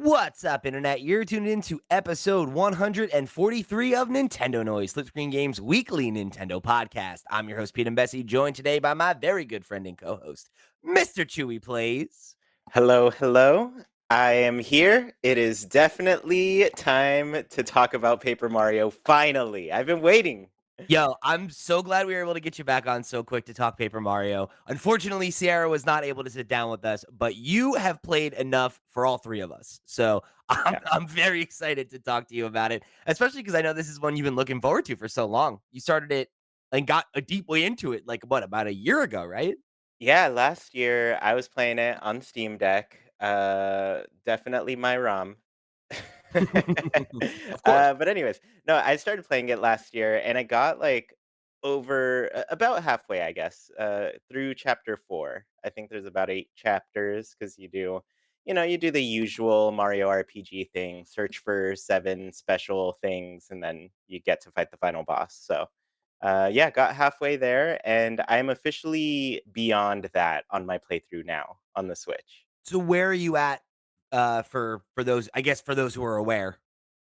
What's up, Internet? You're tuned into episode 143 of Nintendo Noise, Flip Screen Games Weekly Nintendo Podcast. I'm your host, Pete and Bessie, joined today by my very good friend and co host, Mr. Chewy Plays. Hello, hello. I am here. It is definitely time to talk about Paper Mario. Finally, I've been waiting. Yo, I'm so glad we were able to get you back on so quick to talk Paper Mario. Unfortunately, Sierra was not able to sit down with us, but you have played enough for all three of us. So I'm, Yeah. I'm very excited to talk to you about it, especially because I know this is one you've been looking forward to for so long. You started it and got a deep way into it, like what, about a year ago, right? Yeah, last year I was playing it on Steam Deck. Definitely my ROM. Of course. But anyways, no, I started playing it last year and I got like about halfway, I guess, through chapter 4. I think there's about 8 chapters because you do the usual Mario RPG thing, search for 7 special things, and then you get to fight the final boss. So, yeah, got halfway there, and I'm officially beyond that on my playthrough now on the Switch. So where are you at for those, I guess for those who are aware?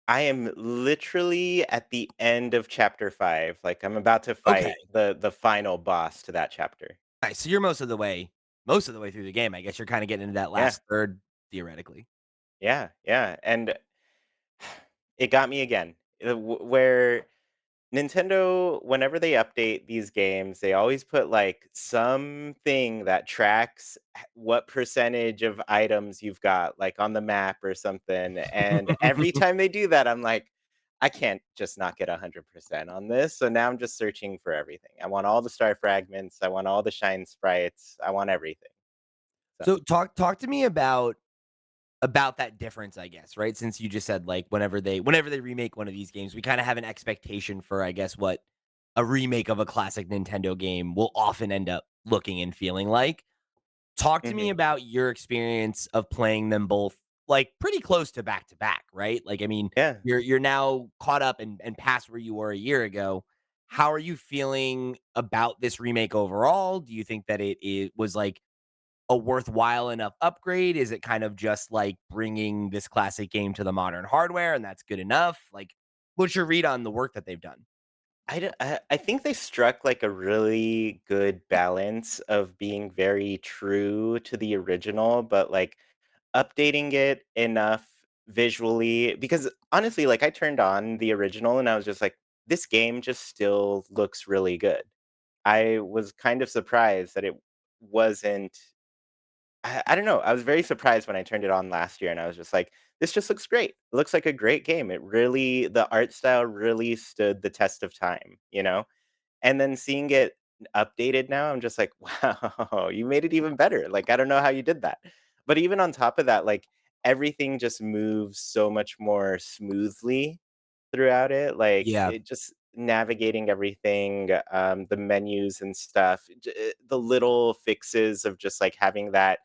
I am literally at the end of chapter 5, like, I'm about to Okay. fight the final boss to that chapter. Nice. So you're most of the way through the game. I guess you're kind of getting into that Yeah, last third theoretically. yeah, yeah, and it got me again, where Nintendo, whenever they update these games, they always put, like, something that tracks what percentage of items you've got, like, on the map or something, and every time they do that, I'm like, "I can't just not get 100% on this," so now I'm just searching for everything. I want all the star fragments, I want all the shine sprites, I want everything, so So talk to me about that difference, I guess, right? Since you just said like whenever they remake one of these games, we kind of have an expectation for I guess what a remake of a classic Nintendo game will often end up looking and feeling like. Talk to me Mhm. about your experience of playing them both, like, pretty close to back, right? Like, I mean, Yeah. you're now caught up and past where you were a year ago. How are you feeling about this remake overall? Do you think that it was, like, a worthwhile enough upgrade? Is it kind of just, like, bringing this classic game to the modern hardware, and that's good enough? Like, what's your read on the work that they've done? I think they struck, like, a really good balance of being very true to the original, but, like, updating it enough visually because, honestly, like, I turned on the original and I was just like, "This game just still looks really good." I was kind of surprised that it wasn't I don't know, I was very surprised when I turned it on last year, and I was just like, "This just looks great. It looks like a great game." The art style really stood the test of time, you know? And then seeing it updated now, I'm just like, "Wow, you made it even better." Like, I don't know how you did that. But even on top of that, like, everything just moves so much more smoothly throughout it, like, Yeah. it just navigating everything, the menus and stuff, the little fixes of just, like, having that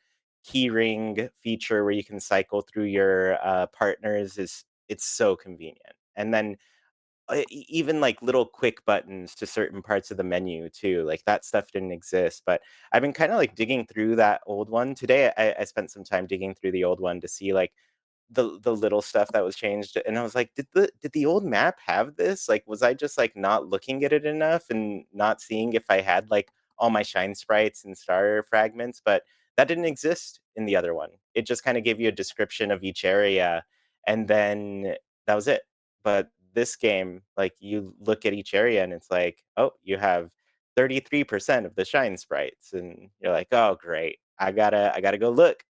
keyring feature where you can cycle through your, partners is it's so convenient. And then even like little quick buttons to certain parts of the menu too. Like that stuff didn't exist, but I've been kind of like digging through that old one today. I spent some time digging through the old one to see like the little stuff that was changed, and I was like, did the old map have this? Like, was I just like not looking at it enough and not seeing if I had like all my shine sprites and star fragments? But that didn't exist in the other one. It just kind of gave you a description of each area, and then that was it. But this game, like, you look at each area and it's like, "Oh, you have 33% of the shine sprites," and you're like, "Oh, great. I gotta go look."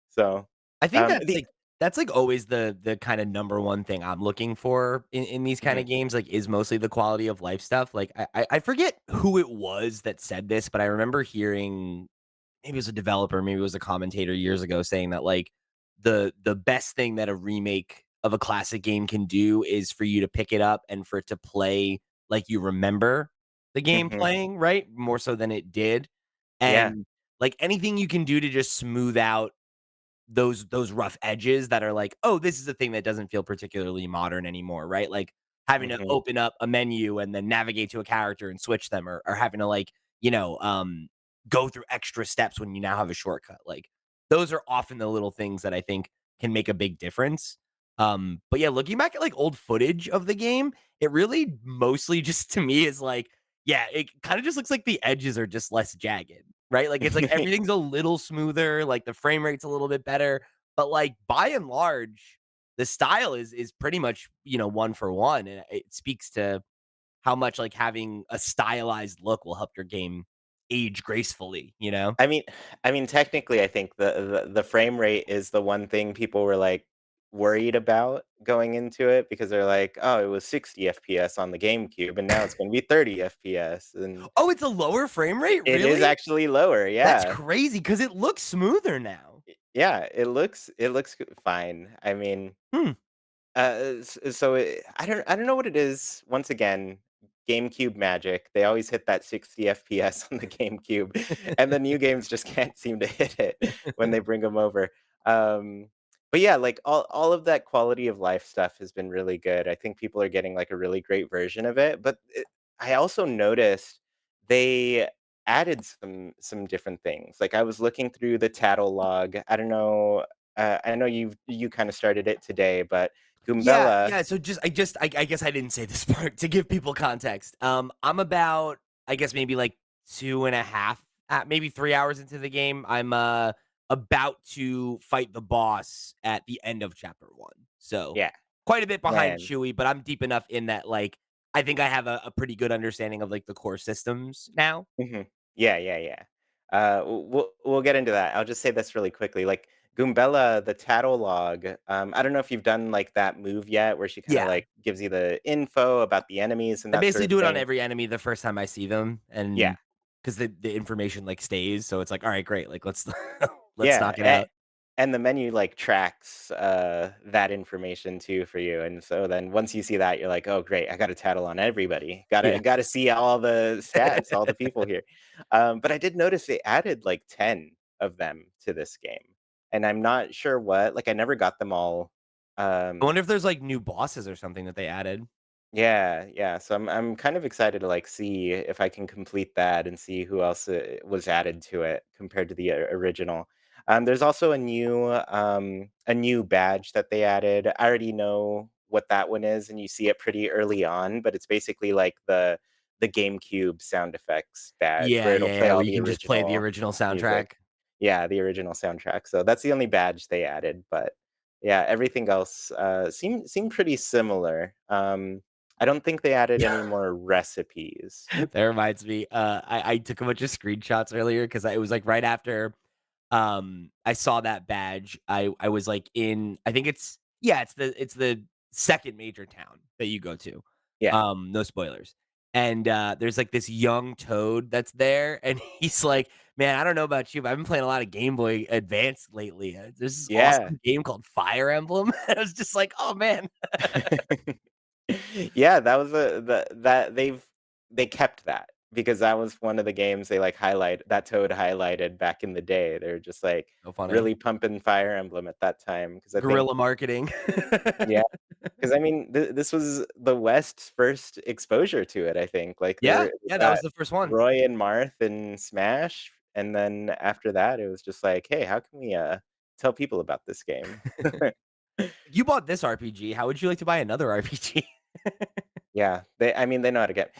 So, I think the that's, like, always the kinda number one thing I'm looking for in these kinda Mhm, games, like, is mostly the quality of life stuff. Like, I forget who it was that said this, but I remember hearing maybe it was a developer, maybe it was a commentator years ago saying that, like, the best thing that a remake of a classic game can do is for you to pick it up and for it to play like you remember the game mhm, playing, right? More so than it did, yeah, and, like, anything you can do to just smooth out those rough edges that are like, "Oh, this is a thing that doesn't feel particularly modern anymore," right? Like, having to mhm, open up a menu and then navigate to a character and switch them or having to, like, you know, go through extra steps when you now have a shortcut, like, those are often the little things that I think can make a big difference. But yeah, looking back at like old footage of the game, it really mostly just to me is like, yeah, it kind of just looks like the edges are just less jagged, right? Like it's like everything's a little smoother, like the frame rate's a little bit better, but like by and large, the style is pretty much, one for one. And it speaks to how much like having a stylized look will help your game age gracefully, you know? I mean technically, I think the frame rate is the one thing people were, like, worried about going into it because they're like, "Oh, it was 60 FPS on the GameCube, and now it's gonna be 30 FPS," and Oh, it's a lower frame rate, it is really? actually lower, That's yeah. crazy because it looks smoother now. Yeah, it looks fine. I mean, Hmm. so I don't know what it is. Once again, GameCube magic. They always hit that 60 FPS on the GameCube, and the new games just can't seem to hit it when they bring them over. Um, but yeah, like all of that quality of life stuff has been really good. I think people are getting like a really great version of it. But I also noticed they added some different things. Like I was looking through the tattle log. I don't know. I know you kind of started it today, but Yeah, Goombella. yeah, so I guess I didn't say this part to give people context. I'm about, I guess, maybe, like, 2.5, maybe 3 hours into the game. I'm, about to fight the boss at the end of chapter 1. So, Yeah, quite a bit behind man. Chewy, but I'm deep enough in that, like, I think I have a pretty good understanding of, like, the core systems now. Mhm. Yeah, yeah, yeah. We'll get into that. I'll just say this really quickly. Like Goombella, the tattle log. I don't know if you've done like that move yet, where she kind of Yeah. like gives you the info about the enemies and I that sort basically of do it on thing. every enemy the first time I see them, Yeah, and because the information, like, stays, so it's like, "Alright, great, like, let's let's yeah, knock it out." and the menu like tracks that information too for you. And so then once you see that, you're like, oh great, I got to tattle on everybody. Yeah. Gotta see all the stats, all the people here. But I did notice they added like 10 of them to this game, and I'm not sure what. Like I never got them all. I Um, wonder if there's, like, new bosses or something that they added. yeah, yeah. So I'm kind of excited to like see if I can complete that and see who else was added to it compared to the original. There's also a new badge that they added. I already know what that one is, and you see it pretty early on. But it's basically like the GameCube sound effects badge Yeah, where it'll yeah, play yeah, where all you the can just play the original original music. soundtrack. Yeah, the original soundtrack. So that's the only badge they added. But yeah, everything else seemed pretty similar. I don't think they added any more recipes. That reminds me, I took a bunch of screenshots earlier because it was, like, right after, I saw that badge. I was, like, in I think it's yeah, it's the 2nd major town that you go to. Yeah. No spoilers. And, there's, like, this young Toad that's there, and he's like, "Man, I don't know about you, but I've been playing a lot of Game Boy Advance lately. There's this Yeah. awesome game called Fire Emblem." And I was just like, "Oh, man." Yeah, that was that they kept that because that was one of the games they, like, Toad highlighted back in the day. They're just, like, So funny. really pumping Fire Emblem at that time because I think Guerrilla marketing. yeah. 'Cause I mean, this was the West's first exposure to it, I think, like, Yeah, they yeah, that was got the first one. Roy and Marth in Smash, and then after that, it was just like, "Hey, how can we, tell people about this game?" You bought this RPG, how would you like to buy another RPG? Yeah, I mean, they know how to get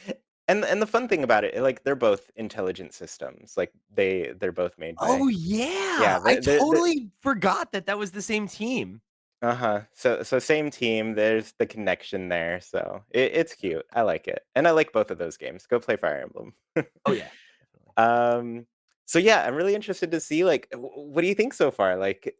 and the fun thing about it, like, they're both intelligent systems, like, they're both made Oh, by yeah, yeah, I they're totally forgot that that was the same team. uh-huh. So same team, there's the connection there, so it's cute, I like it, and I like both of those games. Go play Fire Emblem. Oh, yeah, definitely. Um, so yeah, I'm really interested to see, like, what do you think so far? Like,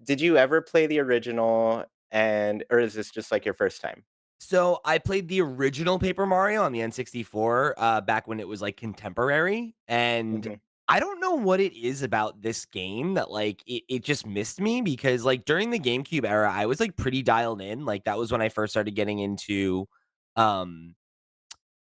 did you ever play the original or is this just, like, your first time? So, I played the original Paper Mario on the N64, back when it was, like, contemporary, and Mhm, I don't know what it is about this game that, like, it just missed me because, like, during the GameCube era, I was, like, pretty dialed in, like, that was when I first started getting into, um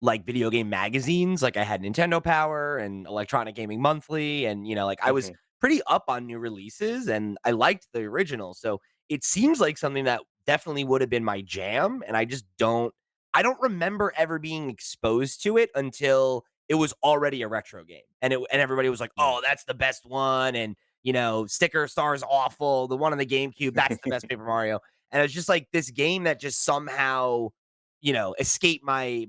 like, video game magazines, like, I had Nintendo Power and Electronic Gaming Monthly, and, like, I was mhm, pretty up on new releases, and I liked the original, so it seems like something that definitely would have been my jam, and I don't remember ever being exposed to it until it was already a retro game, and everybody was like, mm, "Oh, that's the best one," and, Sticker Star is awful. The one on the GameCube, that's the best Paper Mario. And it's just like this game that just somehow, escaped my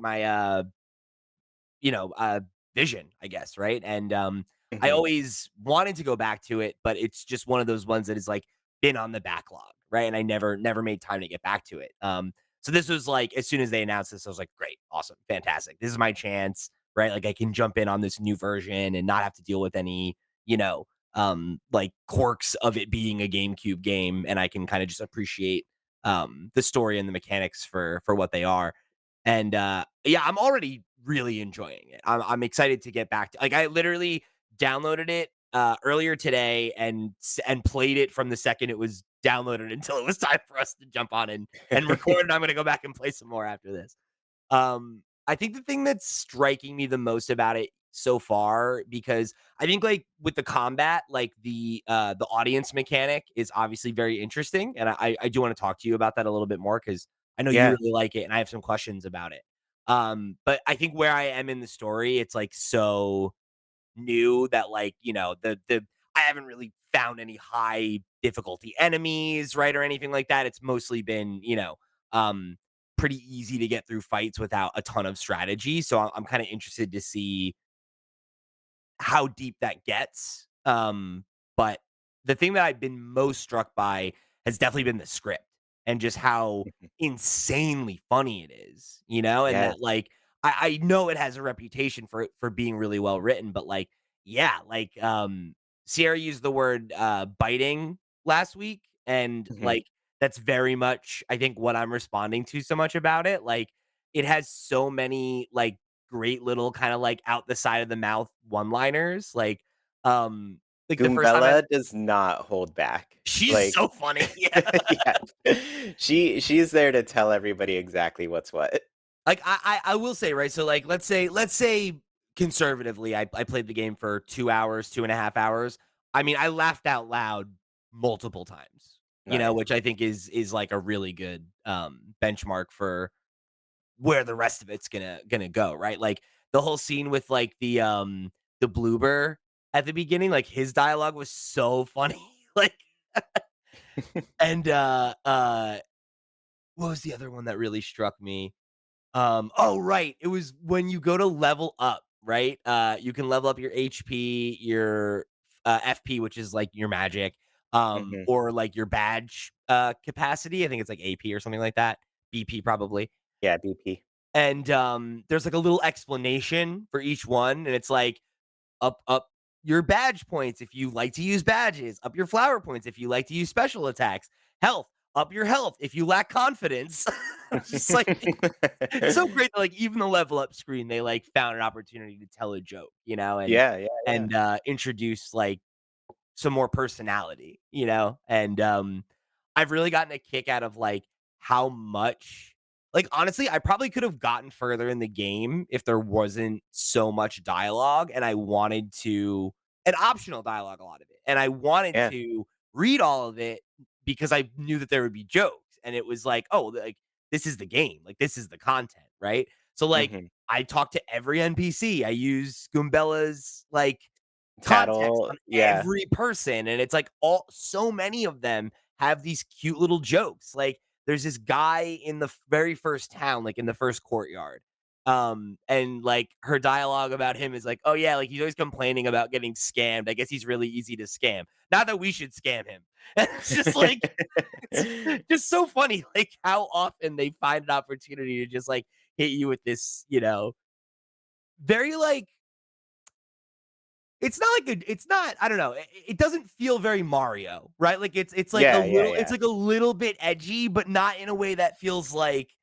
you know, uh, vision, I guess, right? And I Mhm. always wanted to go back to it, but it's just one of those ones that is like been on the backlog, right? And I never made time to get back to it. So this was like as soon as they announced this, I was like, great, awesome, fantastic. This is my chance, right? Like I can jump in on this new version and not have to deal with any, like quirks of it being a GameCube game, and I can kind of just appreciate the story and the mechanics for what they are. And, yeah, I'm already really enjoying it. I'm excited to get back to like, I literally downloaded it, earlier today and played it from the second it was downloaded until it was time for us to jump on and record, and I'm gonna go back and play some more after this. I think the thing that's striking me the most about it so far, because I think like with the combat, like the audience mechanic is obviously very interesting, and I do want to talk to you about that a little bit more because I know you Yeah. really like it, and I have some questions about it. But I think where I am in the story, it's like so new that like, the I haven't really found any high difficulty enemies, right, or anything like that. It's mostly been, um, pretty easy to get through fights without a ton of strategy. So I'm kind of interested to see how deep that gets. But the thing that I've been most struck by has definitely been the script and just how Mhm. insanely funny it is, and Yes. that like I know it has a reputation for being really well written, but like, yeah, like Sierra used the word biting last week, and Mhm. like that's very much I think what I'm responding to so much about it. Like it has so many like great little kind of like out the side of the mouth one-liners. Um, like the first time I Goombella does not hold back. she's Like so funny. Yeah. yeah. She's there to tell everybody exactly what's what. Like I will say, right? So like let's say conservatively, I played the game for 2 hours, 2.5 hours. I mean, I laughed out loud multiple times, Nice. which I think is like a really good benchmark for where the rest of it's gonna go, right? Like the whole scene with like the bloober at the beginning, like his dialogue was so funny. Like and what was the other one that really struck me? Oh right. It was when you go to level up, right? You can level up your HP, your FP, which is like your magic, Mhm. or like your badge capacity. I think it's like AP or something like that. BP probably. Yeah, BP. And, there's, like, a little explanation for each one, and it's like, up your badge points if you like to use badges, up your flower points if you like to use special attacks, health, up your health if you lack confidence. It's just like it's so great that, like, even the level up screen, they, like, found an opportunity to tell a joke, and Yeah, yeah, yeah. introduce, like, some more personality, And I've really gotten a kick out of like how much like honestly, I probably could have gotten further in the game if there wasn't so much dialogue and I wanted to an optional dialogue a lot of it. And I wanted Yeah. to read all of it because I knew that there would be jokes and it was like, "Oh, like this is the game. Like this is the content, right?" So like Mhm. I talk to every NPC. I use Goombella's like context Tattle, on yeah. every person, and it's like all so many of them have these cute little jokes. Like there's this guy in the very first town, like in the first courtyard. And like her dialogue about him is like, "Oh yeah, like he's always complaining about getting scammed. I guess he's really easy to scam. Not that we should scam him." And it's just like it's just so funny, like how often they find an opportunity to just like hit you with this, very like it's not like it's not I don't know, it doesn't feel very Mario, right? Like, Yeah, yeah, yeah. it's like a little bit edgy, but not in a way that feels like,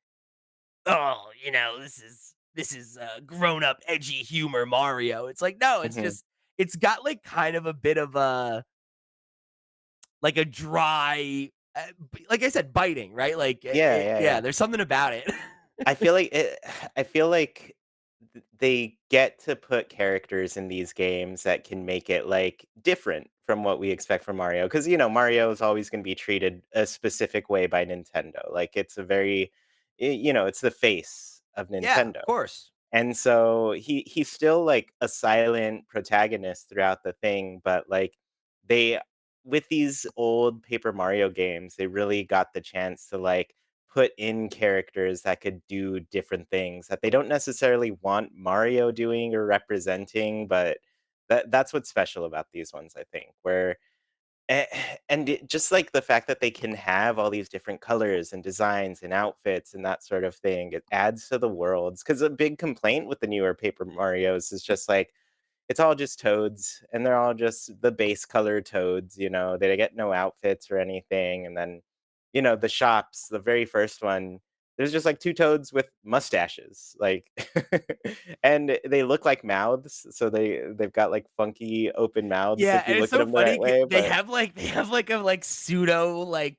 "Oh, this is, grown-up edgy humor Mario." It's like, no, Mhm. it's got, like, kind of a bit of a like, a dry, b like I said, biting, right? Like, Yeah, yeah, yeah, yeah. there's something about it. I feel like it I feel like they get to put characters in these games that can make it, like, different from what we expect from Mario. Because Mario is always gonna be treated a specific way by Nintendo, like, it's a very it's the face of Yeah, Nintendo. of course. And so he's still, like, a silent protagonist throughout the thing, but, like, they with these old Paper Mario games, they really got the chance to, like, put in characters that could do different things that they don't necessarily want Mario doing or representing, but that's what's special about these ones, I think, where a and just, like, the fact that they can have all these different colors and designs and outfits and that sort of thing, it adds to the worlds. Because a big complaint with the newer Paper Marios is just, like, it's all just toads, and they're all just the base color toads, they get no outfits or anything, and then, the shops, the very first one, there's just, like, 2 toads with mustaches, like and they look like mouths, so they've got, like, funky open mouths Yeah, if you and it's look at so them the funny. right way, They but have like a like pseudo like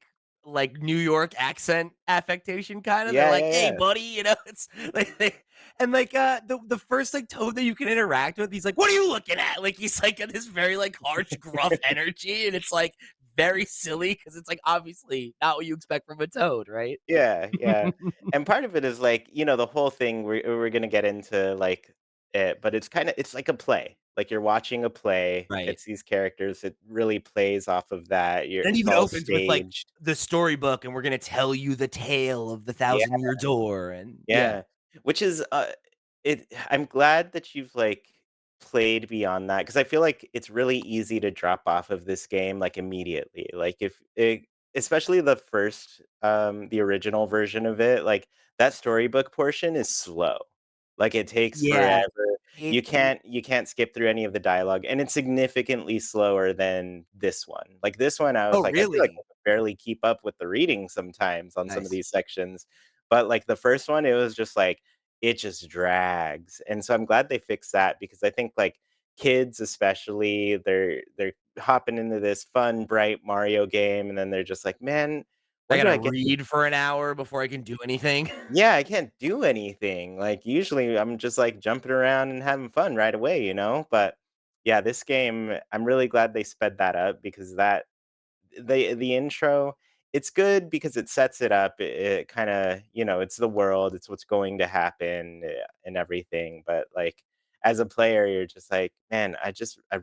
New York accent affectation kind of. They're yeah, like, yeah, "Hey, yeah. buddy," it's like and like the first like toad that you can interact with, he's like, "What are you looking at?" Like he's like got this very like harsh, gruff energy, and it's like very silly because it's like obviously not what you expect from a toad, right? Yeah, yeah, and part of it is, like, the whole thing we're gonna get into, like, it, but it's like a play, like, you're watching a play, Right. it's these characters, it really plays off of that, And it it's even all opens with like staged. the storybook, and we're gonna tell you the tale of the Yeah, thousand-year door, and yeah. yeah, which is, I'm glad that you've, like, played beyond that because I feel like it's really easy to drop off of this game, like, immediately, like, if it especially the original version of it, like, that storybook portion is slow, like, it takes Yeah, forever, it you can't skip through any of the dialogue, and it's significantly slower than this one, like, this one, I was Oh, like, I feel like I really? can barely keep up with the reading sometimes on some of Nice. these sections, but, like, the first one, it was just, like, it just drags, and so I'm glad they fixed that because I think, like, kids especially, they're hopping into this fun, bright Mario game, and then they're just like, "Man, I when do gotta I get to." read for an hour before I can do anything. Yeah, I can't do anything, like, usually, I'm just, like, jumping around and having fun right away, but, yeah, this game, I'm really glad they sped that up because the intro, it's good because it sets it up. It kinda it's the world, it's what's going to happen, and everything, but, like, as a player, you're just like, "Man, I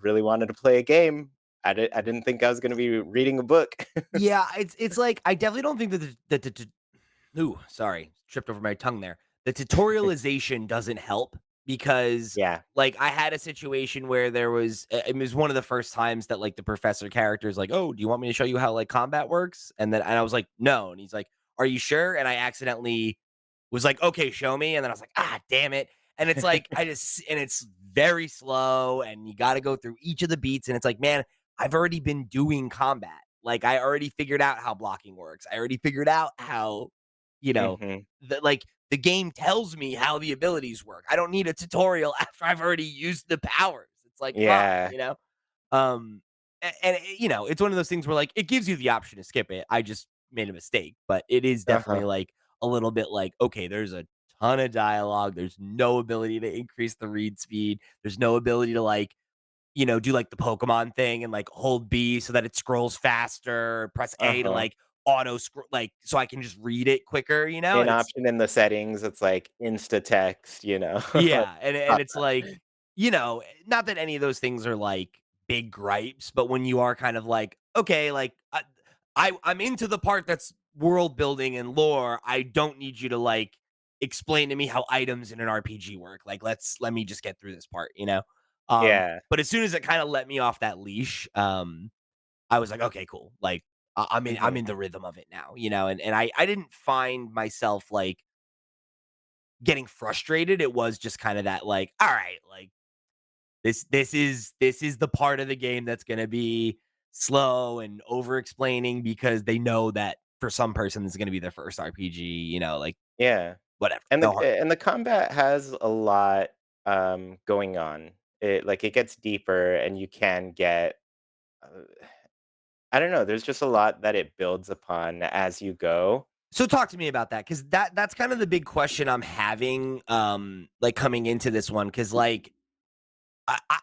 really wanted to play a game. I didn't think I was gonna be reading a book." Yeah, it's like I definitely don't think that ooh, sorry, tripped over my tongue there. The tutorialization doesn't help because, Yeah. like, I had a situation where it was one of the first times that, like, the professor character is like, "Oh, do you want me to show you how, like, combat works?" And I was like, "No," and he's like, "Are you sure?" And I accidentally was like, "Okay, show me," and then I was like, "Ah, damn it." And it's like, and it's very slow, and you gotta go through each of the beats, and it's like, man, I've already been doing combat. Like, I already figured out how blocking works. I already figured out how, you know, Mhm. the game tells me how the abilities work. I don't need a tutorial after I've already used the powers. It's like, come on, Yeah. you know? Um, and, it's one of those things where like it gives you the option to skip it. I just made a mistake, but it is Uh-huh. definitely like a little bit like, okay, there's a ton of dialogue. There's no ability to increase the read speed. There's no ability to like, do like the Pokemon thing and like hold B so that it scrolls faster, press A to Uh-huh. like auto scroll, like so I can just read it quicker, An and it's option in the settings, it's like insta text, yeah, and Pop it's up. like, not that any of those things are like big gripes, but when you are kind of like, okay, like I'm into the part that's world building and lore. I don't need you to like explain to me how items in an RPG work. Like let me just get through this part. Yeah. But as soon as it kind of let me off that leash, I was like, okay, cool. Like I'm Mhm. in the rhythm of it now, and I didn't find myself like getting frustrated. It was just kind of that like, all right, like this is the part of the game that's gonna be slow and over explaining because they know that for some person this is gonna be their first RPG, like Yeah. whatever. And No hard. the combat has a lot, going on. It gets deeper and you can get, uh, I don't know, there's just a lot that it builds upon as you go. So talk to me about that because that's kind of the big question I'm having, like coming into this one because like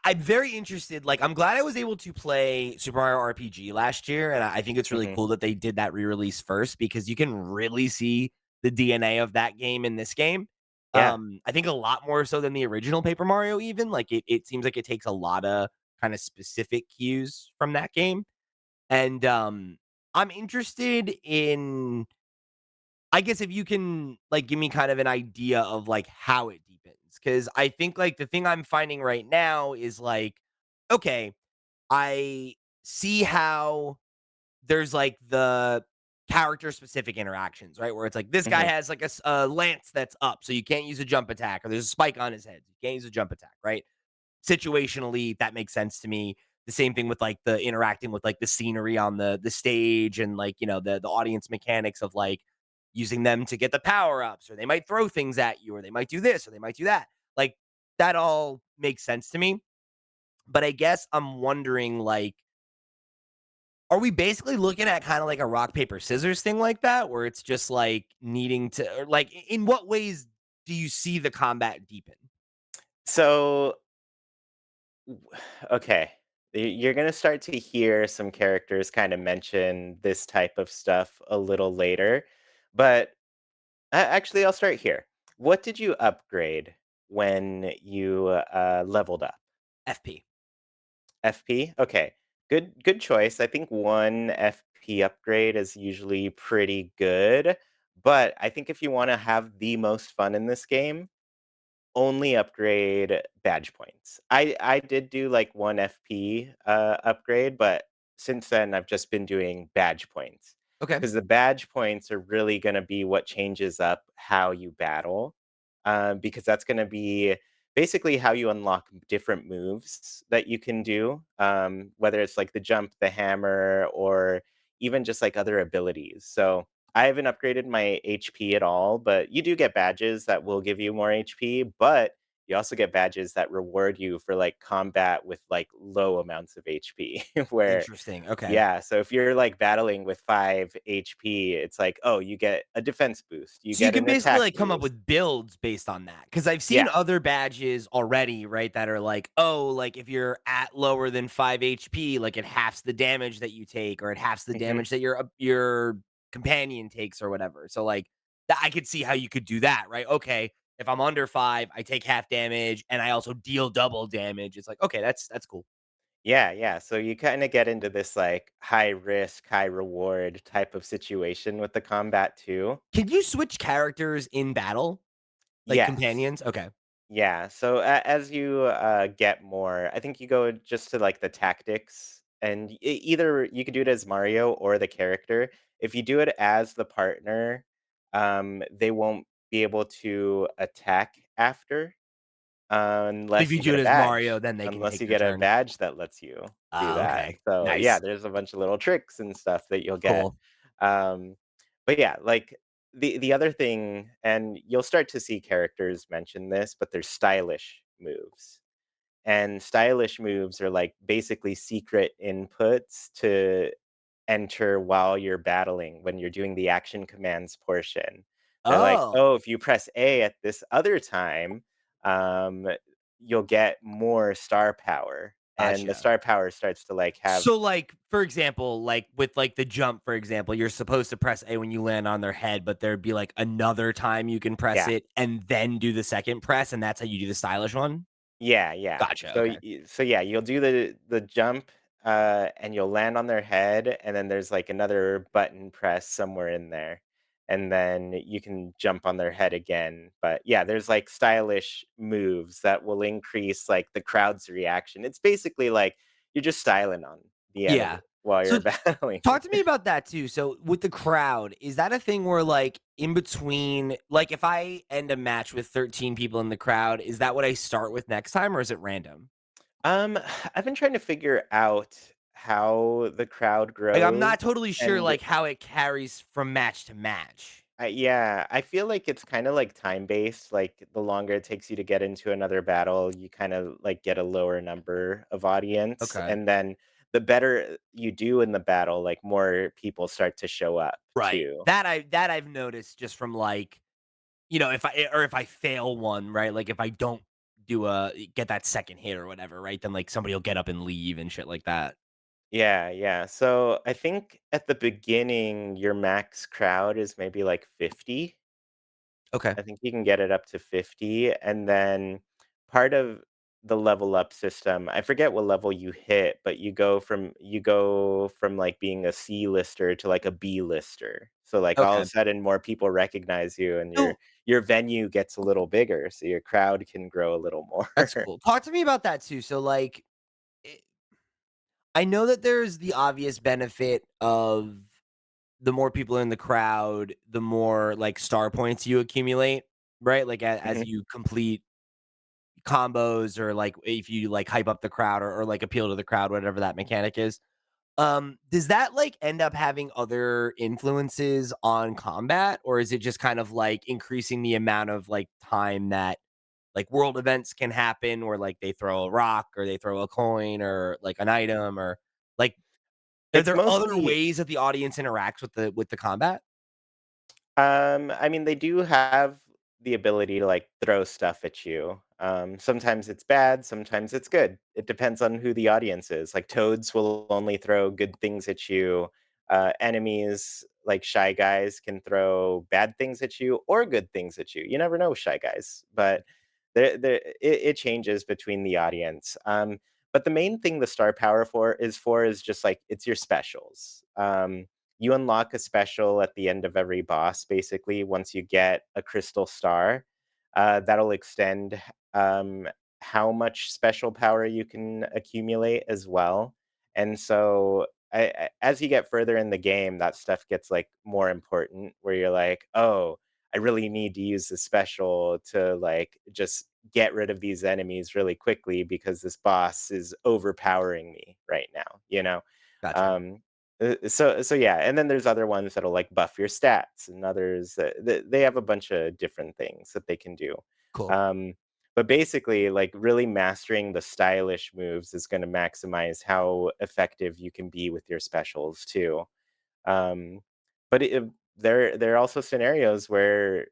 I'm very interested. Like, I'm glad I was able to play Super Mario RPG last year, and I think it's really Mhm. cool that they did that re-release first because you can really see the DNA of that game in this game. Yeah. I think a lot more so than the original Paper Mario. Even like it seems like it takes a lot of kind of specific cues from that game. And I'm interested in, I guess, if you can like give me kind of an idea of like how it deepens. Cause I think like the thing I'm finding right now is like, okay, I see how there's like the character specific interactions, right? Where it's like this guy Mhm. has like a lance that's up, so you can't use a jump attack, or there's a spike on his head, you can't use a jump attack, right? Situationally, that makes sense to me. The same thing with like the interacting with like the scenery on the stage and like the audience mechanics of like using them to get the power ups, or they might throw things at you, or they might do this, or they might do that. Like that all makes sense to me. But I guess I'm wondering like, are we basically looking at kind of like a rock, paper, scissors thing like that, where it's just like needing to, or like in what ways do you see the combat deepen? So, okay, you're gonna start to hear some characters kind of mention this type of stuff a little later, but actually, I'll start here. What did you upgrade when you leveled up? FP. FP? Okay. Good choice. I think one FP upgrade is usually pretty good, but I think if you want to have the most fun in this game, only upgrade badge points. I did do, like, 1 FP, upgrade, but since then, I've just been doing badge points Okay. because the badge points are really gonna be what changes up how you battle, because that's gonna be basically how you unlock different moves that you can do, whether it's, like, the jump, the hammer, or even just, like, other abilities. So I haven't upgraded my HP at all, but you do get badges that will give you more HP, but you also get badges that reward you for like combat with like low amounts of HP. Where, Interesting. Okay. yeah, so if you're like battling with 5 HP, it's like, oh, you get a defense boost, you So you get can an basically attack like come up boost. with builds based on that. Cause I've seen Yeah. other badges already, right? That are like, oh, like if you're at lower than 5 HP, like it halves the damage that you take, or it halves the hmm damage that your companion takes, or whatever. So like that, I could see how you could do that, right? Okay, if I'm under 5, I take half damage and I also deal double damage. It's like, okay, that's cool. Yeah, yeah. So you kind of get into this like high risk, high reward type of situation with the combat too. Can you switch characters in battle? Like Yes. companions? Okay. Yeah, so as you get more, I think you go just to like the tactics, and either you could do it as Mario or the character. If you do it as the partner, they won't be able to attack after If unless you you do get it a as badge. Mario, then they can Unless take you their get a turn. badge that lets you do Ah, that. okay. So yeah, Nice. there's a bunch of little tricks and stuff that you'll get. Cool. Um, but yeah, like the other thing, and you'll start to see characters mention this, but they're stylish moves. And stylish moves are like basically secret inputs to enter while you're battling when you're doing the action commands portion. They're like, Oh, "Oh, if you press A at this other time, um, you'll get more star power." And the gotcha. star power starts to like have So, like, for example, like with like the jump, for example, you're supposed to press A when you land on their head, but there'd be like another time you can press yeah. it and then do the second press, and that's how you do the stylish one? Yeah, yeah. Gotcha. So, Okay. yeah, you'll do the jump, and you'll land on their head, and then there's like another button press somewhere in there, and then you can jump on their head again. But yeah, there's like stylish moves that will increase like the crowd's reaction. It's basically like you're just styling on the enemy Yeah. while So you're battling. talk to me about that too. So with the crowd, is that a thing where like in between, like if I end a match with 13 people in the crowd, is that what I start with next time, or is it random? Um, I've been trying to figure out how the crowd Like I'm grows, not totally sure and like how it carries from match to match. yeah, I feel like it's kinda, like, time-based, like, the longer it takes you to get into another battle, you kinda, like, get a lower number of audience, Okay. and then the better you do in the battle, like, more people start to show up Right. too. That I've noticed just from like, if I fail one, right? Like if I don't get that second hit or whatever, right? Then like somebody will get up and leave and shit like that. Yeah, yeah, so I think at the beginning, your max crowd is maybe, like, 50. Okay. I think you can get it up to 50, and then part of the level up system. I forget what level you hit, but you go from like being a C lister to like a B lister. So like all of a Okay. sudden more people recognize you and So your venue gets a little bigger, so your crowd can grow a little more. that's cool. Talk to me about that too. So like I know that there's the obvious benefit of the more people in the crowd, the more, like, star points you accumulate, right? Like, as Mhm. you complete combos or, like, if you, like, hype up the crowd or, like, appeal to the crowd, whatever that mechanic is. Does that, like, end up having other influences on combat, or is it just kind of, like, increasing the amount of, like, time that, like, world events can happen where, like, they throw a rock or they throw a coin or, like, an item or, like, are It's there other mostly ways that the audience interacts with the combat? I mean, they do have the ability to like throw stuff at you. Sometimes it's bad, sometimes it's good. It depends on who the audience is. Like toads will only throw good things at you. Enemies like shy guys can throw bad things at you or good things at you. You never know, shy guys, but it changes between the audience. But the main thing the star power for is just like it's your specials. You unlock a special at the end of every boss, basically, once you get a crystal star. That'll extend how much special power you can accumulate as well. And so, as you get further in the game, that stuff gets like more important. Where you're like, oh, I really need to use the special to like just get rid of these enemies really quickly because this boss is overpowering me right now. Gotcha. Um, so yeah, and then there's other ones that'll like buff your stats, and others that they have a bunch of different things that they can do. Cool. Um, but basically, like really mastering the stylish moves is going to maximize how effective you can be with your specials too. Um, but there are also scenarios where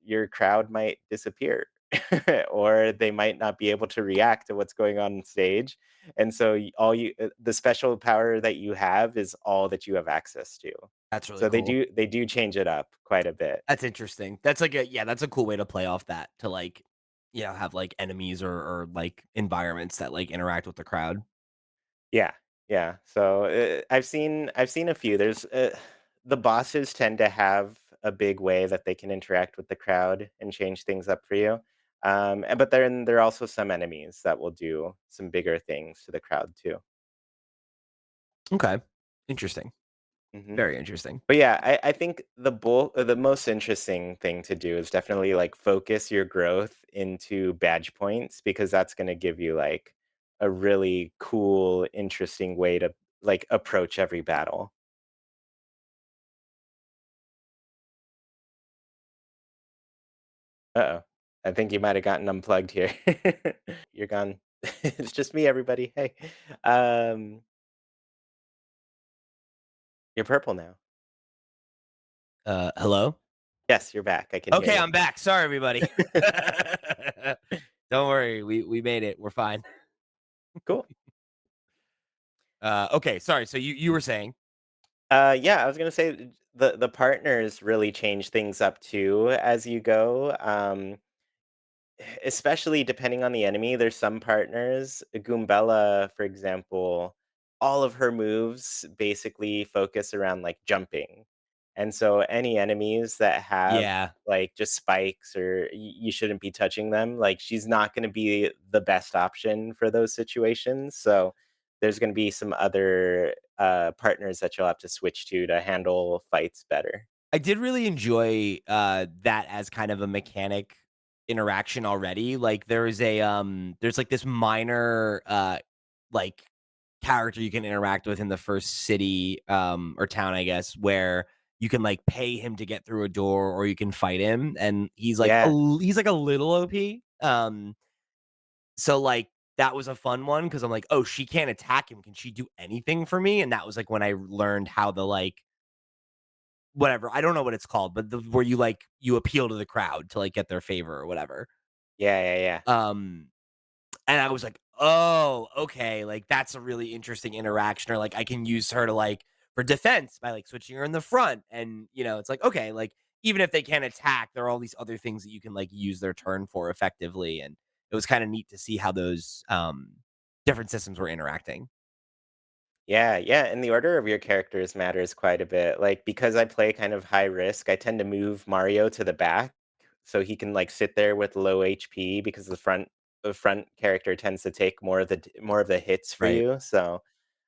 your crowd might disappear or they might not be able to react to what's going on stage. And so the special power that you have is all that you have access to. That's really So they cool. do they do change it up quite a bit. That's interesting. That's like a yeah, that's a cool way to play off that to like, have like enemies or like environments that like interact with the crowd. Yeah. Yeah. So I've seen a few. The bosses tend to have a big way that they can interact with the crowd and change things up for you. But then there are also some enemies that will do some bigger things to the crowd too. Okay. Interesting. hmm Very interesting. But yeah, I think the most interesting thing to do is definitely like focus your growth into badge points because that's going to give you like a really cool, interesting way to like approach every battle. Uh-oh. I think you might have gotten unplugged here. You're gone. It's just me, everybody. Hey. Um, you're purple now. Hello? Yes, you're back. I can hear Okay, you. I'm back. Sorry everybody. Don't worry. We made it. We're fine. Cool. Okay, sorry. So you were saying? Yeah, I was gonna say the partners really change things up too as you go. Especially depending on the enemy, there's some partners, Goombella, for example, all of her moves basically focus around, like, jumping, and so any enemies that have, Yeah. like, just spikes or you shouldn't be touching them, like, she's not gonna be the best option for those situations, so there's gonna be some other, partners that you'll have to switch to handle fights better. I did really enjoy, that as kind of a mechanic interaction already. Like, there's, like, this minor, like, character you can interact with in the first city, or town, I guess, where you can, like, pay him to get through a door or you can fight him, and Yeah. he's, like, a little OP. So, like, that was a fun one because 'cause I'm like, "Oh, she can't attack him. Can she do anything for me?" And that was, like, when I learned how the, like, whatever, I don't know what it's called, but where you, like, you appeal to the crowd to, like, get their favor or whatever. Yeah, yeah, yeah. Um, and I was like, "Oh, okay, like, that's a really interesting interaction," or, like, I can use her to, like, for defense by, like, switching her in the front, and, it's like, okay, like, even if they can't attack, there are all these other things that you can, like, use their turn for effectively, and it was kinda neat to see how those, different systems were interacting. Yeah, yeah, and the order of your characters matters quite a bit. Like, because I play kind of high risk, I tend to move Mario to the back so he can like sit there with low HP because the front character tends to take more of the hits for Right. you. So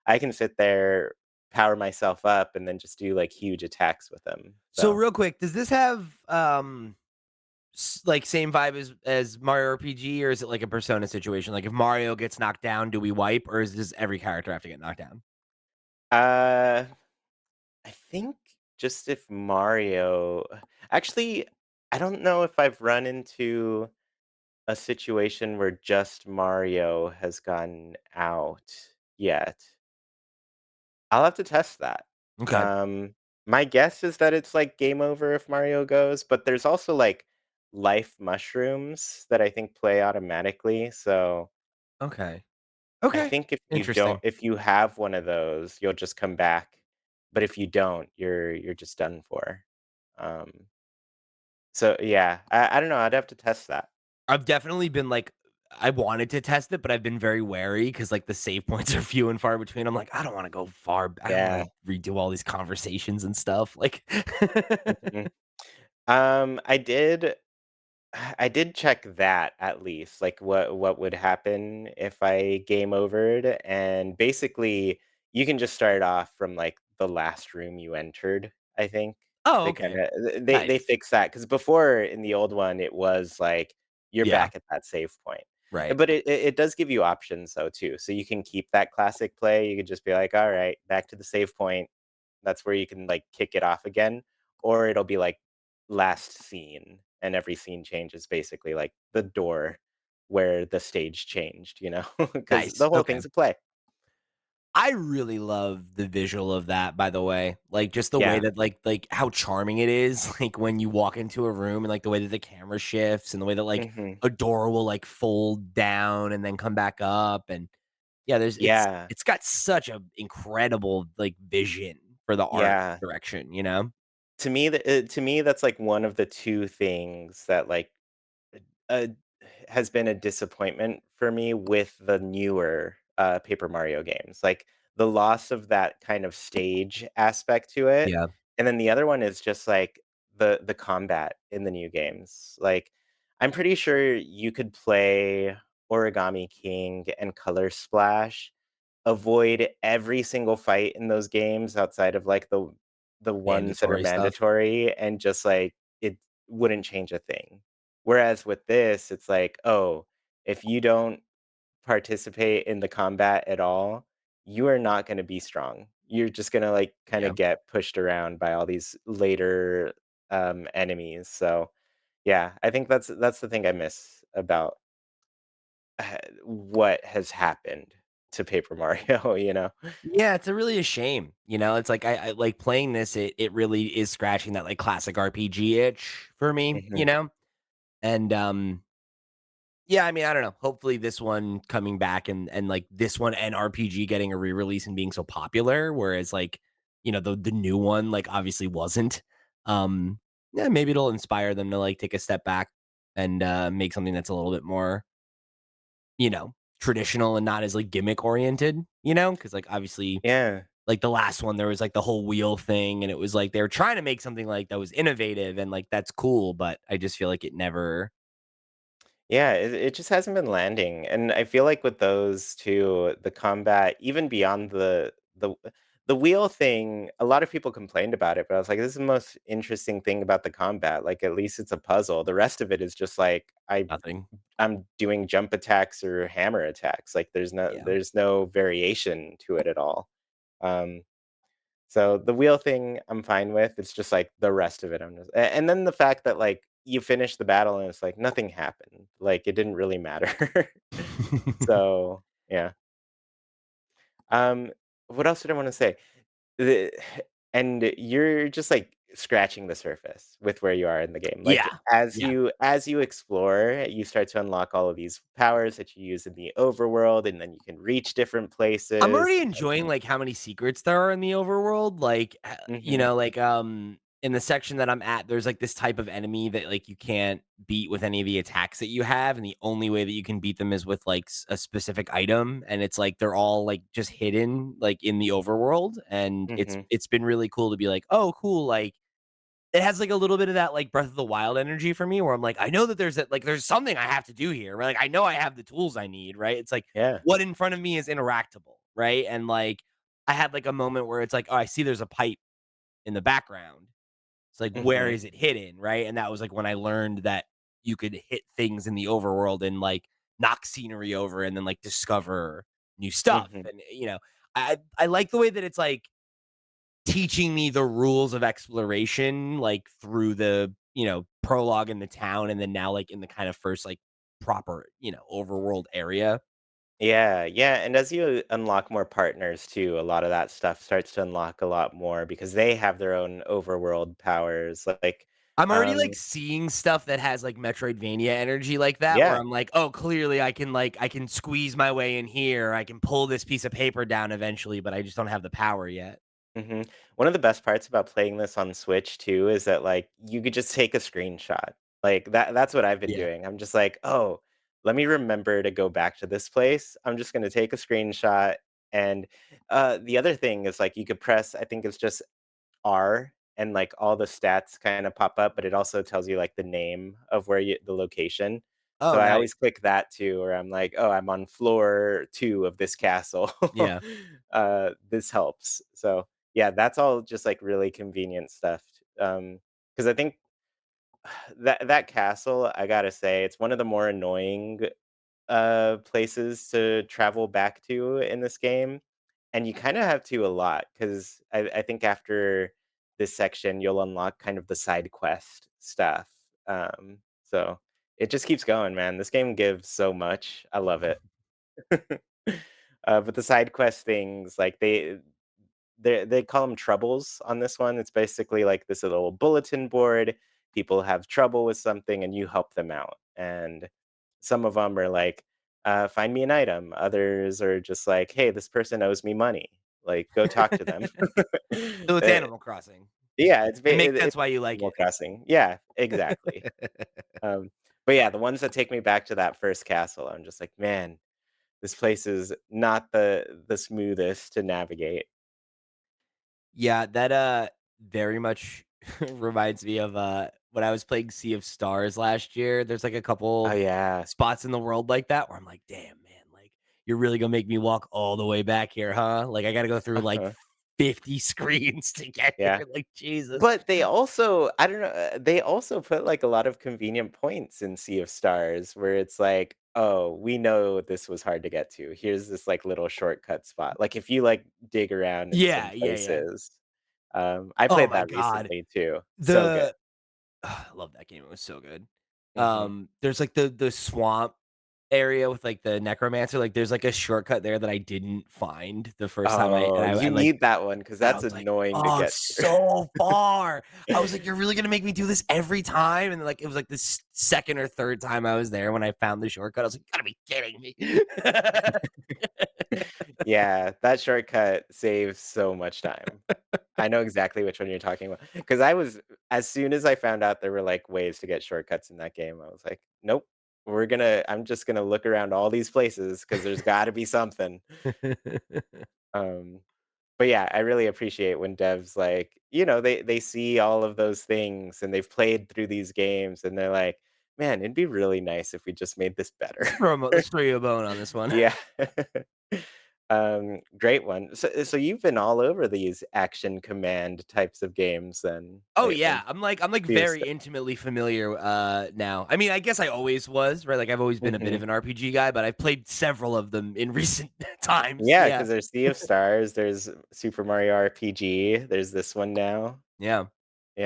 I can sit there, power myself up, and then just do like huge attacks with him. So So real quick, does this have, like, same vibe as Mario RPG, or is it like a Persona situation? Like, if Mario gets knocked down, do we wipe, or is does every character have to get knocked down? uh I think just if Mario actually I don't know if I've run into a situation where just Mario has gone out yet. I'll have to test that. Okay, Um, my guess is that it's, like, game over if Mario goes, but there's also, like, life mushrooms that I think play automatically, so okay, I okay. think Interesting. if you have one of those, you'll just come back, but if you don't, you're just done for. Um, so yeah, I don't know, I'd have to test that. I've definitely been like I wanted to test it, but I've been very wary because like, the save points are few and far between. I'm like, "I don't wanna go far I don't wanna Yeah. redo all these conversations and stuff." Like Mhm. I did I did check that at least, like what would happen if I game overed, and basically you can just start off from like the last room you entered, I think. Oh, They okay. kinda they Nice. fixed that because before in the old one it was like you're Yeah, back at that save point. right. But it does give you options though too. So you can keep that classic play. You could just be like, all right, back to the save point. That's where you can, like, kick it off again, or it'll be, like, last scene, and every scene changes basically, like, the door where the stage changed, you know, because Nice, the whole okay. thing's a play. I really love the visual of that, by the way. Like, just the way Yeah. that, like, how charming it is, like, when you walk into a room and, like, the way that the camera shifts and the way that, like, Mhm. a door will, like, fold down and then come back up, and yeah, there's Yeah. it's got such a incredible, like, vision for the art Yeah. direction, you know? To me, that's, like, one of the 2 things that, like, uh, has been a disappointment for me with the newer, Paper Mario games, like, the loss of that kind of stage aspect to it, Yeah, and then the other one is just, like, the combat in the new games, like, I'm pretty sure you could play Origami King and Color Splash, avoid every single fight in those games outside of, like, the ones that are mandatory stuff. mandatory, and just, like, it wouldn't change a thing. Whereas with this, it's like, "Oh, if you don't participate in the combat at all, you are not gonna be strong. You're just gonna, like, kinda Yeah. get pushed around by all these later, enemies." So, yeah, I think that's the thing I miss about what has happened to Paper Mario, you know? Yeah, it's a really a shame, you know? It's like I like playing this, it really is scratching that, like, classic RPG itch for me, you Mhm. know? And, yeah, I mean, I don't know. Hopefully this one coming back and like this one and RPG getting a re-release and being so popular, whereas like, the new one like obviously wasn't. Yeah, maybe it'll inspire them to like take a step back and make something that's a little bit more, traditional and not as like gimmick oriented, because like obviously Yeah. like the last one there was like the whole wheel thing and it was like they were trying to make something like that was innovative and like that's cool, but I just feel like it never. Yeah, it just hasn't been landing, and I feel like with those 2, the combat, even beyond the wheel thing, a lot of people complained about it, but I was like, "This is the most interesting thing about the combat, like, at least it's a puzzle." The rest of it is just like, Nothing. I'm doing jump attacks or hammer attacks, like, Yeah. there's no variation to it at all. Um So the wheel thing I'm fine with, it's just, like, the rest of it, I'm just and then the fact that, like, you finish the battle and it's like nothing happened, like, it didn't really matter. So, yeah. Um, what else did I wanna say? The and you're just, like, scratching the surface with where you are in the game, like, Yeah. Yeah. as you explore, you start to unlock all of these powers that you use in the overworld, and then you can reach different I'm places, already enjoying, like, how many secrets there are in the overworld, like, Mhm. in the section that I'm at, there's, like, this type of enemy that, like, you can't beat with any of the attacks that you have, and the only way that you can beat them is with, like, a specific item, and it's, like, they're all, like, just hidden, like, in the overworld, and Mhm. it's been really cool to be like, "Oh, cool," like, it has, like, a little bit of that, like, Breath of the Wild energy for me where I'm like, "I know that there's something I have to do here," right? Like, I know I have the tools I need, right? It's like, Yeah. what in front of me is interactable, right? And, like, I had, like, a moment where it's like, "Oh, I see there's a pipe in the background." It's like, where Mhm. is it hidden, right? And that was, like, when I learned that you could hit things in the overworld and, like, knock scenery over and then, like, discover new stuff, Mhm. and, I like the way that it's, like, teaching me the rules of exploration, like, through the, prologue in the town and then now, like, in the kind of first, like, proper, overworld area. Yeah, yeah, and as you unlock more partners too, a lot of that stuff starts to unlock a lot more because they have their own overworld powers, like, I'm already, like, um seeing stuff that has, like, Metroidvania energy like that, where yeah. I'm like, "Oh, clearly I can squeeze my way in here, I can pull this piece of paper down eventually, but I just don't have the power yet." Mhm. One of the best parts about playing this on Switch too is that, like, you could just take a screenshot. Like, that's what I've been Yeah. doing. I'm just like, "Oh, let me remember to go back to this place. I'm just gonna take a screenshot," and, the other thing is, like, you could press I think it's just R, and, like, all the stats kinda pop up, but it also tells you, like, the name of where you the location. Oh, So I nice. always click that too, where I'm like, "Oh, I'm on floor 2 of this castle." Yeah. This helps. So, yeah, that's all just, like, really convenient stuff. Because I think that castle, I gotta say, it's one of the more annoying places to travel back to in this game, and you kinda have to a lot 'cause I think after this section, you'll unlock kind of the side quest stuff, so it just keeps going, man. This game gives so much. I love it. But the side quest things, like, they call them troubles on this one. It's basically like this little bulletin board. People have trouble with something, and you help them out. And some of them are like, "Find me an item." Others are just like, "Hey, this person owes me money. Like, go talk to them." So it's Eh, Animal Crossing. yeah, It makes it's sense why you like Animal it. Crossing. Yeah, exactly. But yeah, the ones that take me back to that first castle, I'm just like, "Man, this place is not the smoothest to navigate." Yeah, that, very much reminds me of, when I was playing Sea of Stars last year. There's, like, a Oh, couple yeah. spots in the world like that where I'm like, "Damn, man, like, you're really gonna make me walk all the way back here, huh? Like, I gotta go through, like, Uh-huh. 50 screens to get Yeah. here, like, Jesus." But they also I don't know, they also put, like, a lot of convenient points in Sea of Stars where it's like, "Oh, we know this was hard to get to. Here's this, like, little shortcut spot." Like, if you, like, dig around in some Yeah, yeah, yeah. places. I Oh played my that god. recently too. So good. The I love that game, it was so good. Mhm. There's, like, the swamp area with, like, the necromancer, like, there's, like, a shortcut there that I didn't find the first time Oh, I, you like, need that one because and I that's was like, annoying to "Oh, get it's through. so far." I was like, "You're really gonna make me do this every time?" And, like, it was, like, this 2nd or 3rd time I was there when I found the shortcut, I was like, "You gotta be kidding me." Yeah, that shortcut saves so much time. I know exactly which one you're talking about because I was as soon as I found out there were, like, ways to get shortcuts in that game, I was like, "Nope, I'm just gonna look around all these places because there's gotta be something." Um, but yeah, I really appreciate when devs, like, they see all of those things and they've played through these games and they're like, "Man, it'd be really nice if we just made this better." Let's throw you a bone on this one. Yeah. Great one. So you've been all over these action command types of games then Oh, lately. yeah, I'm, like, Sea of Sta very intimately familiar, now. I mean, I guess I always was, right? Like, I've always been a bit of Mhm. an RPG guy, but I've played several of them in recent times, Yeah, yeah. 'cause there's Sea of Stars, there's Super Mario RPG, there's this one now. Yeah.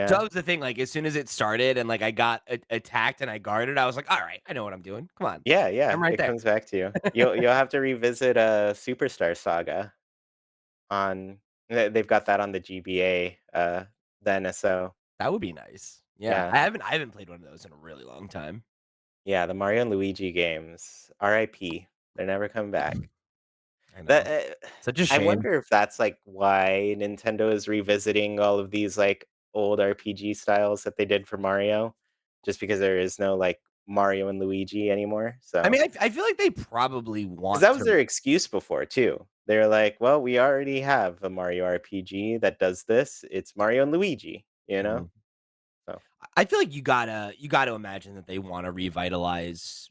So that Yeah. was the thing, like, as soon as it started and, like, I got attacked and I guarded, I was like, "Alright, I know what I'm doing. Come on. Yeah, I'm yeah, right it there." comes back to you. You'll have to revisit, Superstar Saga on they've got that on the GBA, the NSO. That would be nice. Yeah, Yeah. I haven't played one of those in a really long time. Yeah, the Mario and Luigi games, RIP. They're never coming back. I That know. Such a I shame. wonder if that's, like, why Nintendo is revisiting all of these, like, old RPG styles that they did for Mario, just because there is no, like, Mario and Luigi anymore, I so mean, I feel like they probably 'cause want that was to. their excuse before too. They're like, "Well, we already have a Mario RPG that does this. It's Mario and Luigi," you know? Mhm. So I feel like you gotta imagine that they wanna revitalize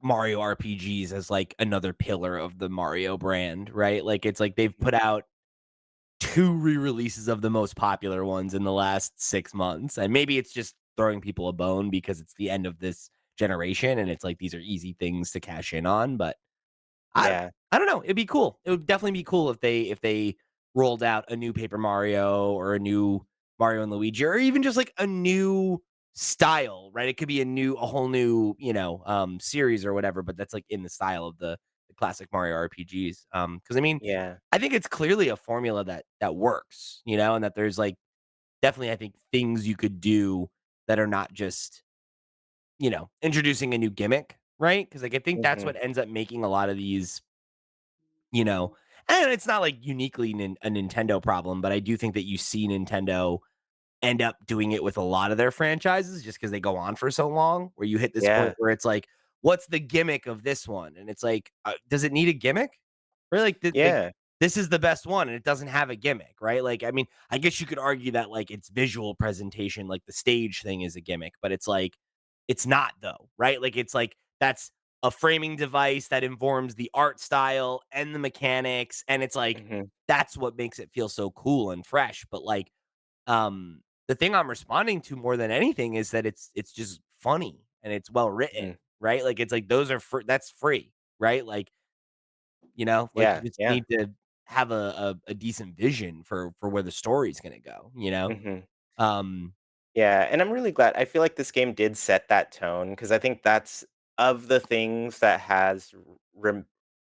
Mario RPGs as, like, another pillar of the Mario brand, right? Like, it's like they've mhm. put out 2 re-releases of the most popular ones in the last 6 months, and maybe it's just throwing people a bone because it's the end of this generation, and it's like these are easy things to cash in on, but I Yeah. I don't know, it'd be cool. It would definitely be cool if they rolled out a new Paper Mario or a new Mario and Luigi or even just, like, a new style, right? It could be a whole new, series or whatever, but that's, like, in the style of the classic Mario RPGs, because I mean, Yeah. I think it's clearly a formula that works, and that there's, like, definitely, I think, things you could do that are not just, introducing a new gimmick, right? Because like, I think that's Mhm. what ends up making a lot of these, you know and it's not, like, uniquely a Nintendo problem, but I do think that you see Nintendo end up doing it with a lot of their franchises just because they go on for so long, where you hit this point Yeah. where it's like, "What's the gimmick of this one?" And it's like, does it need a gimmick? Or like, Yeah. this is the best one, and it doesn't have a gimmick, right? Like, I mean, I guess you could argue that, like, its visual presentation, like, the stage thing is a gimmick, but it's like, it's not though, right? Like, it's like, that's a framing device that informs the art style and the mechanics, and it's like, Mhm. that's what makes it feel so cool and fresh, but, like, the thing I'm responding to more than anything is that it's just funny and it's well written, Mhm. right? Like, it's like those are that's free, right? Like, like, you Yeah. just Yeah. need to have a decent vision for where the story's gonna go, you know? Mhm. Um, Yeah, and I'm really glad. I feel like this game did set that tone because I think that's of the things that has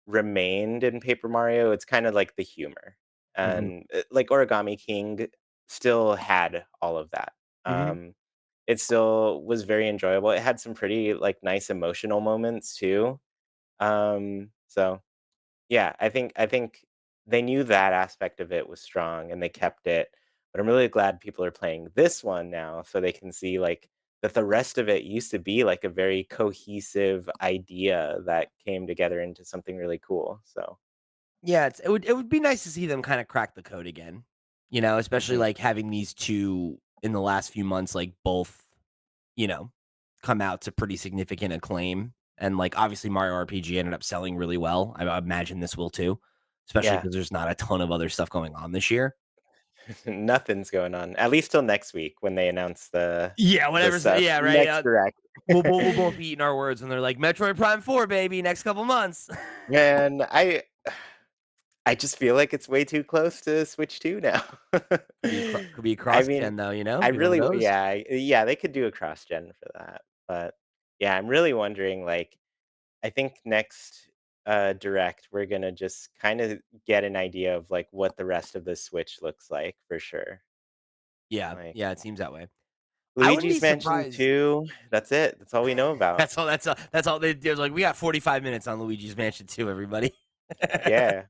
remained in Paper Mario, it's kind of like the humor. mhm, And like Origami King still had all of that. mhm. Um, it still was very enjoyable. It had some pretty like nice emotional moments too. So yeah, I think they knew that aspect of it was strong and they kept it, but I'm really glad people are playing this one now so they can see, like, that the rest of it used to be, like, a very cohesive idea that came together into something really cool, so Yeah, it would be nice to see them kinda crack the code again, especially, Mhm. like, having these 2 in the last few months, like, both, you know, come out to pretty significant acclaim, and, like, obviously, Mario RPG ended up selling really well. I imagine this will too, especially Yeah. because there's not a ton of other stuff going on this year. Nothing's going on, at least till next week when they announce Yeah, the whatever's stuff yeah, right, next direct. we'll both be eating our words when they're like, "Metroid Prime 4, baby, next couple months." Man, I just feel like it's way too close to Switch 2 now. Could be a I mean, cross-gen though, I be one of really those. yeah, they could do a cross-gen for that, but, yeah, I'm really wondering, like, I think next, Direct, we're gonna just kinda get an idea of, like, what the rest of the Switch looks like for sure. Yeah, Like, yeah, it seems that way. I wouldn't be Luigi's Mansion surprised. 2, that's it, that's all we know about. That's all they're like, "We got 45 minutes on Luigi's Mansion 2, everybody." Yeah.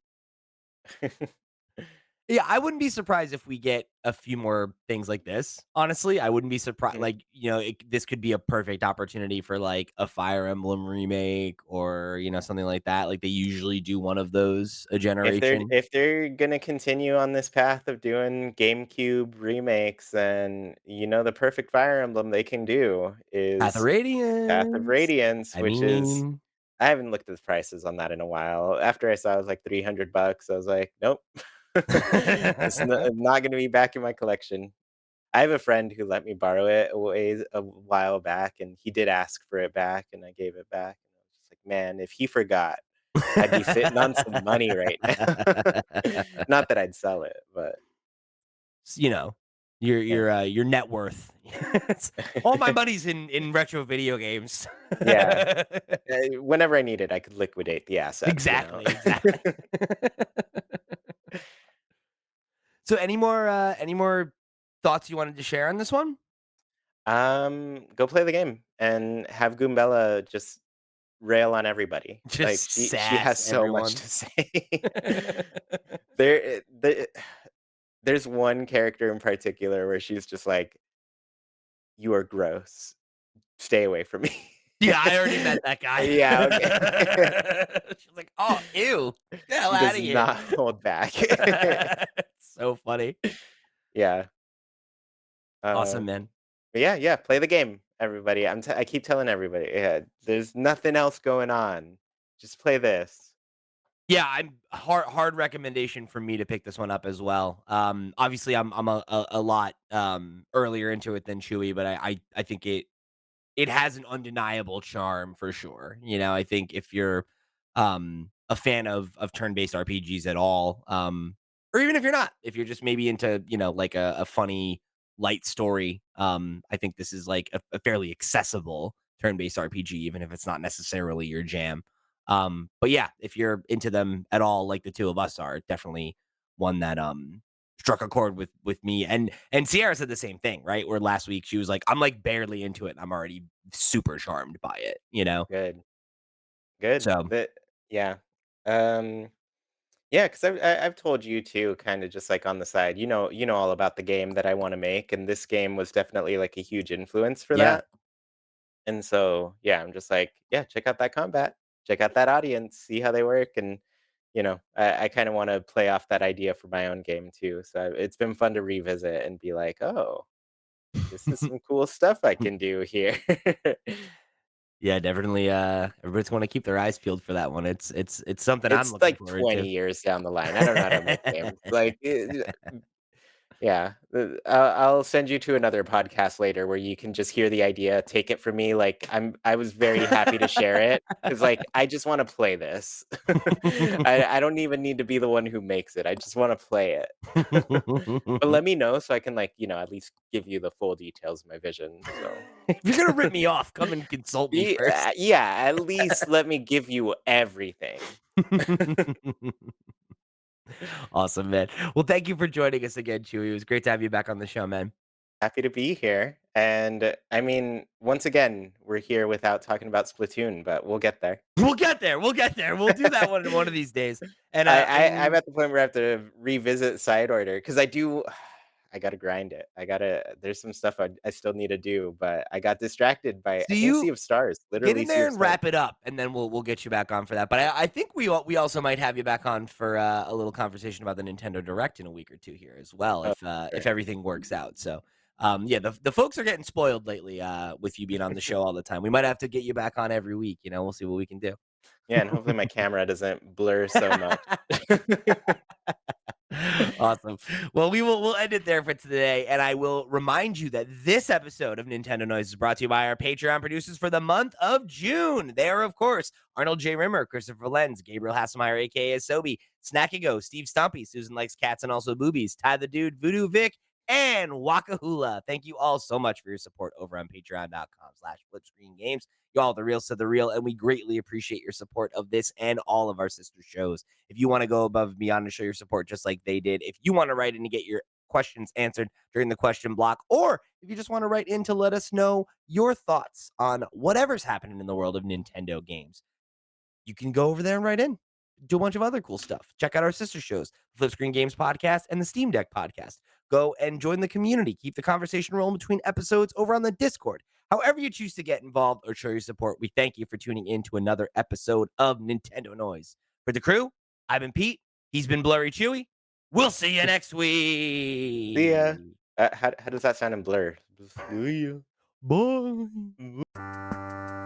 Yeah, I wouldn't be surprised if we get a few more things like this, honestly. I wouldn't be surprised, Mhm. like, this could be a perfect opportunity for, like, a Fire Emblem remake or, something like that, like, they usually do one of those a generation. If they're gonna continue on this path of doing GameCube remakes, then, the perfect Fire Emblem they can do Path of is Path of Radiance. Radiance, I which is mean I haven't looked at the prices on that in a while. After I saw it was like $300, I was like, "Nope. It's not gonna be back in my collection." I have a friend who let me borrow it a while back, and he did ask for it back, and I gave it back, and I was just like, "Man, if he forgot, I'd be sitting on some money right now." Not that I'd sell it, but you know, yeah. your net worth. It's all my money's in retro video games. Yeah. Whenever I need it, I could liquidate the assets. Exactly, exactly. So any more thoughts you wanted to share on this one? Go play the game and have Goombella just rail on everybody. Like, Just she sass has so much everyone. to say. There the there's one character in particular where she's just like, "You are gross. Stay away from me." Yeah, I already met that guy. Yeah, okay. She's like, "Oh, ew. Get the hell She outta does here." not hold back. It's so funny. Yeah, Awesome, um, man. but yeah, yeah, play the game, everybody. I keep telling everybody, yeah, there's nothing else going on. Just play this. Yeah, I'm hard recommendation for me to pick this one up as well. Obviously, I'm a lot, earlier into it than Chewy, but I think it has an undeniable charm for sure. You know, I think if you're a fan of turn-based RPGs at all, or even if you're not, if you're just maybe into, you know, like a funny light story, I think this is like a fairly accessible turn-based RPG, even if it's not necessarily your jam. But yeah, if you're into them at all, like the two of us are, definitely one that struck a chord with me. And Sierra said the same thing, right? Where last week she was like, I'm like barely into it and I'm already super charmed by it, you know? Good, good. So Yeah, um, yeah, because I've told you too, kind of just like on the side. You know all about the game that I want to make, and this game was definitely like a huge influence for yeah. that. And so, yeah, I'm just like, yeah, check out that combat, check out that audience, see how they work, and I kind of want to play off that idea for my own game too. So it's been fun to revisit and be like, oh, this is some cool stuff I can do here. Yeah, definitely everybody's gonna keep their eyes peeled for that one. It's something I'm It's looking like forward 20 to. years down the line. I don't know how to make games. Like, yeah, I'll send you to another podcast later where you can just hear the idea, take it from me. Like I was very happy to share it because like I just want to play this. I don't even need to be the one who makes it. I just want to play it. But let me know so I can like at least give you the full details of my vision. So If you're gonna rip me off, come and consult me first. yeah, at least let me give you everything. Awesome, man. Well, thank you for joining us again, Chewy. It was great to have you back on the show, man. Happy to be here. And I mean, once again, we're here without talking about Splatoon, but we'll get there. We'll get there. We'll get there. We'll do that one of these days. And I'm and at the point where I have to revisit side order because I do. I gotta grind it. There's some stuff I still need to do, but I got distracted by so I think Sea you of Stars, get literally in Sea there of and Stars. wrap it up, and then we'll get you back on for that. But I think we also might have you back on for a little conversation about the Nintendo Direct in a week or two here as well, Oh, if sure. everything works out. So yeah, the folks are getting spoiled lately with you being on the show all the time. We might have to get you back on every week. You know, we'll see what we can do. Yeah, and hopefully my camera doesn't blur so much. Awesome. Well, we'll end it there for today, and I will remind you that this episode of Nintendo Noise is brought to you by our Patreon producers for the month of June. They are, of course, Arnold J. Rimmer, Christopher Lenz, Gabriel Hasselmeyer, aka Sobi, Snackago, Steve Stumpy, Susan likes cats and also boobies, Ty the Dude, Voodoo Vic, and Wakahula. Thank you all so much for your support over on patreon.com/flipscreengames. You all the real to the real, and we greatly appreciate your support of this and all of our sister shows. If you want to go above and beyond and show your support just like they did, if you want to write in to get your questions answered during the question block, or if you just want to write in to let us know your thoughts on whatever's happening in the world of Nintendo games, you can go over there and write in. Do a bunch of other cool stuff. Check out our sister shows, the Flip Screen Games Podcast and the Steam Deck Podcast. Go and join the community. Keep the conversation rolling between episodes over on the Discord. However you choose to get involved or show your support, we thank you for tuning in to another episode of Nintendo Noise. For the crew, I've been Pete. He's been Blurry Chewy. We'll see you next See ya. week. How does that sound in Blur? See ya. Bye.